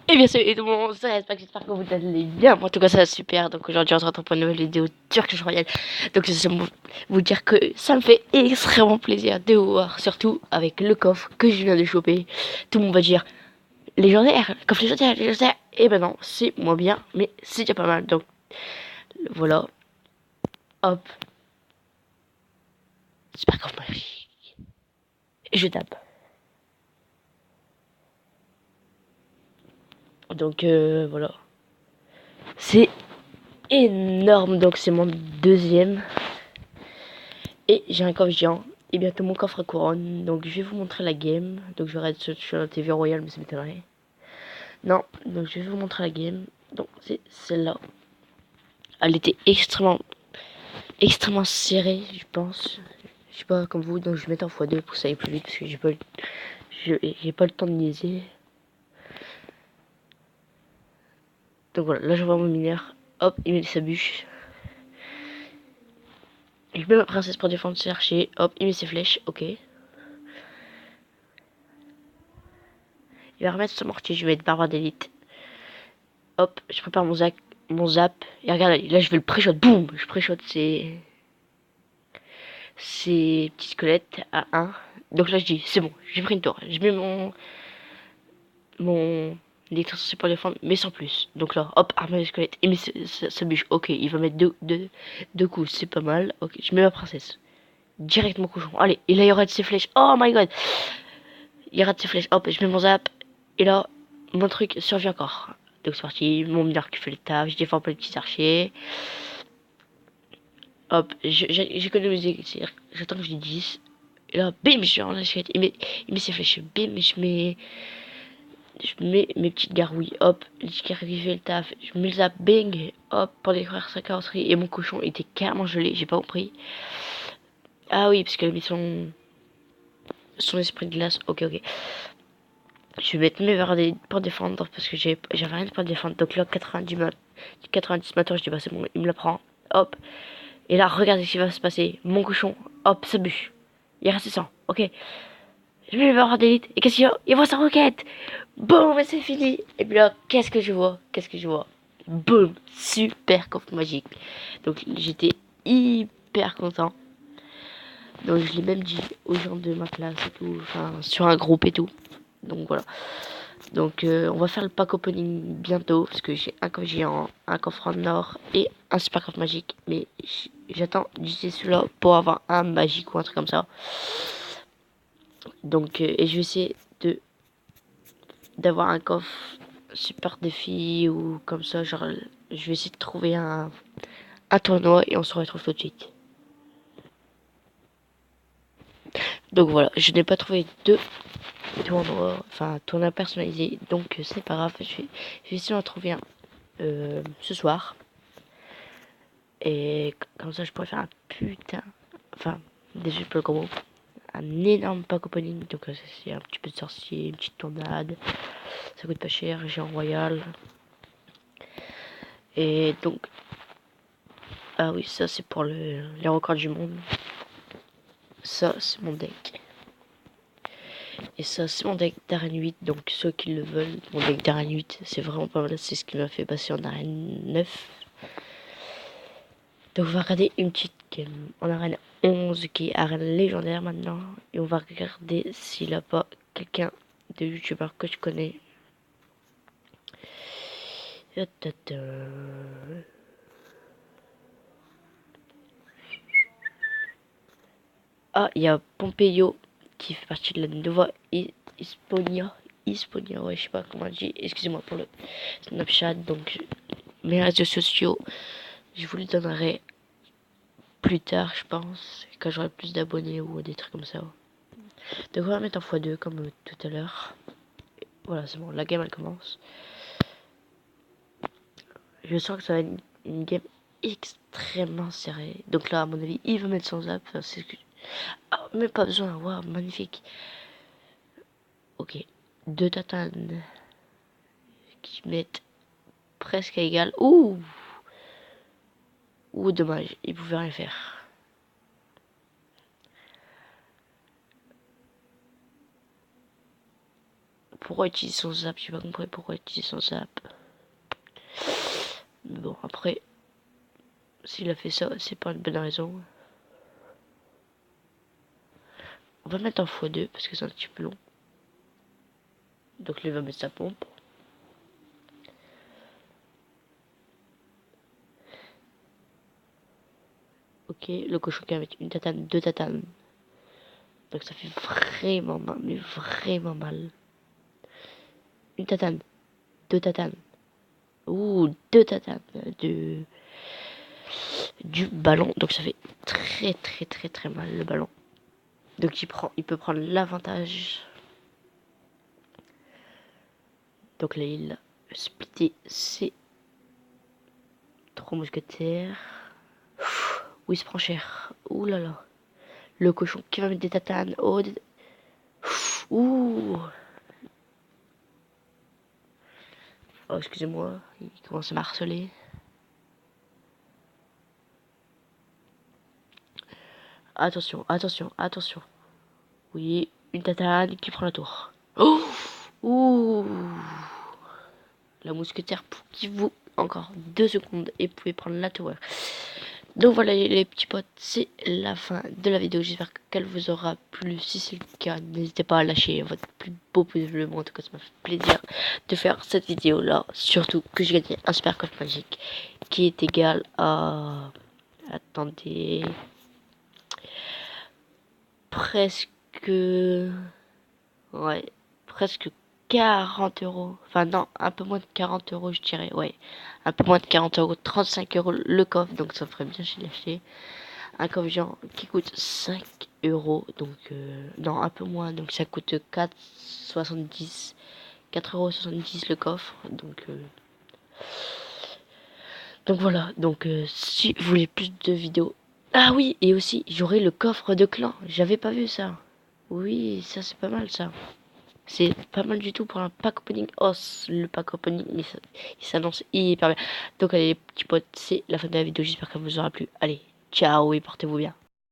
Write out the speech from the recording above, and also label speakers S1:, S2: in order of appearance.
S1: Et bien salut tout le monde, j'espère que vous allez bien. Moi, en tout cas, ça va super. Donc aujourd'hui, on se retrouve pour une nouvelle vidéo Turkish Royale. Donc je vais vous dire que ça me fait extrêmement plaisir de vous voir, surtout avec le coffre que je viens de choper. Tout le monde va dire légendaire, coffre légendaire, légendaire. Et ben non, c'est moins bien, mais c'est déjà pas mal. Donc voilà, hop, super coffre magique. Et je tape. Donc voilà, c'est énorme. Donc c'est mon deuxième. Et j'ai un coffre géant. Et bientôt mon coffre couronne. Donc je vais vous montrer la game. Donc je reste sur la TV Royale, mais ça m'étonnerait. Non, donc je vais vous montrer la game. Donc c'est celle-là. Elle était extrêmement serrée, je pense. Je sais pas comme vous, donc je vais mettre en x2 pour que ça aille plus vite parce que j'ai pas le temps de niaiser. Donc voilà, là je vois mon mineur. Hop, il met sa bûche. Je mets ma princesse pour défendre ses archers. Hop, il met ses flèches. Ok. Il va remettre son mortier. Je vais être barbare d'élite. Hop, je prépare mon zap. Et regarde, là je vais le pré-shot. Boum, je pré-shot ces petits squelettes à 1. Donc là je dis, c'est bon, j'ai pris une tour. Je mets mon électricité pour défendre, mais sans plus. Donc là, hop, armé de squelettes. Et mais ça bûche. Ok, il va mettre deux coups, c'est pas mal. Ok, je mets ma princesse. Direct mon cochon. Allez, et là il rate ses flèches. Oh my god. Il rate ses flèches. Hop, je mets mon zap. Et là, mon truc survit encore. Donc c'est parti, mon mineur qui fait le taf. Je défends pas les petits archers. Hop, j'économise, j'attends que je dis 10. Et là, bim, je suis en achète. Il met ses flèches. Bim, je mets mes petites garouilles. Hop, les qui fait le taf. Je mets le zap, bing. Hop, pour détruire sa carrosserie. Et mon cochon était carrément gelé, j'ai pas compris. Ah oui, parce qu'elle a mis son esprit de glace. Ok, ok. Je vais mettre mes verres pour défendre parce que j'avais rien pour défendre. Donc là, 90 matins, je dis bah c'est bon, il me la prend. Hop. Et là, regardez ce qui va se passer. Mon cochon, hop, ça bûche. Il reste 100. Ok. Je vais le voir d'élite. Et qu'est-ce qu'il y a? Il voit sa roquette. Boum, et c'est fini. Et puis là, qu'est-ce que je vois? Qu'est-ce que je vois? Boum, super coffre magique. Donc j'étais hyper content. Donc je l'ai même dit aux gens de ma classe et tout. Enfin, sur un groupe et tout. Donc voilà. Donc on va faire le pack opening bientôt. Parce que j'ai un coffre géant, un coffre en or et un super coffre magique. Mais j'attends d'utiliser celui-là pour avoir un magique ou un truc comme ça. Donc et je vais essayer d'avoir un coffre super défi ou comme ça. Genre je vais essayer de trouver un tournoi et on se retrouve tout de suite. Donc voilà, je n'ai pas trouvé de tournoi, enfin tournoi personnalisé. Donc c'est pas grave, je vais essayer d'en trouver un ce soir. Et comme ça, je pourrais faire un putain. Enfin, déjà, pas le gros. Un énorme pack opening. Donc, c'est un petit peu de sorcier, une petite tornade. Ça coûte pas cher. Géant royal. Et donc. Ah oui, ça, c'est pour les records du monde. Ça, c'est mon deck. Et ça, c'est mon deck d'arène 8. Donc, ceux qui le veulent, mon deck d'arène 8, c'est vraiment pas mal. C'est ce qui m'a fait passer en arène 9. Donc on va regarder une petite game en arène 11 qui est arène légendaire maintenant. Et on va regarder s'il a pas quelqu'un de youtubeur que je connais. Ah, il y a Pompeyo qui fait partie de la Nova Hisponia. Hisponia, ouais, je sais pas comment on dit. Excusez-moi pour le Snapchat. Donc, mes réseaux sociaux, je vous les donnerai plus tard, je pense, quand j'aurai plus d'abonnés ou des trucs comme ça. Donc, on va mettre en x2 comme tout à l'heure. Voilà, c'est bon, la game elle commence. Je sens que ça va être une game extrêmement serrée. Donc là, à mon avis, il va mettre son zap. Enfin, c'est que... Oh, mais pas besoin. Waouh, magnifique. Ok. Deux tatanes qui mettent presque à égal. Ouh. Ouh, dommage. Il pouvait rien faire. pourquoi utiliser son zap. J'ai pas compris pourquoi utiliser son zap. Mais bon, après, s'il a fait ça, c'est pas une bonne raison. On va mettre en x2 parce que c'est un petit peu long. Donc lui va mettre sa pompe. Ok, le cochon qui va mettre une tatane, deux tatanes. Donc ça fait vraiment mal, mais vraiment mal. Une tatane, deux tatanes. Ouh, deux tatanes du ballon. Donc ça fait très mal le ballon. Donc il peut prendre l'avantage. Donc là il a splitté ses 3 mousquetaires. Ouh, il se prend cher. Ouh là là. Le cochon qui va mettre des tatanes. Oh, ouh. Oh, excusez-moi, il commence à m'harceler. Attention, attention, attention. Oui, une tatane qui prend la tour. Oh, ouh. La mousquetaire qui vous encore 2 secondes et vous pouvez prendre la tour. Donc voilà les petits potes, c'est la fin de la vidéo. J'espère qu'elle vous aura plu. Si c'est le cas, n'hésitez pas à lâcher votre plus beau pouce bleu. En tout cas, ça m'a fait plaisir de faire cette vidéo là. Surtout que j'ai gagné un super coffre magique qui est égal à... Attendez... Presque... Ouais, presque 40 euros. Enfin non, un peu moins de 40 euros je dirais. Ouais, un peu moins de 40 euros. 35 euros le coffre, donc ça ferait bien chez l'acheter. Un coffre genre qui coûte 5 euros. Donc non, un peu moins. Donc ça coûte 4,70. 4,70 € le coffre. Donc voilà. Donc si vous voulez plus de vidéos. Ah oui, et aussi j'aurai le coffre de clan. J'avais pas vu ça. Oui, ça c'est pas mal ça. C'est pas mal du tout pour un pack opening. Oh, le pack opening, il s'annonce hyper bien. Donc allez les petits potes, c'est la fin de la vidéo. J'espère qu'elle vous aura plu. Allez, ciao et portez-vous bien.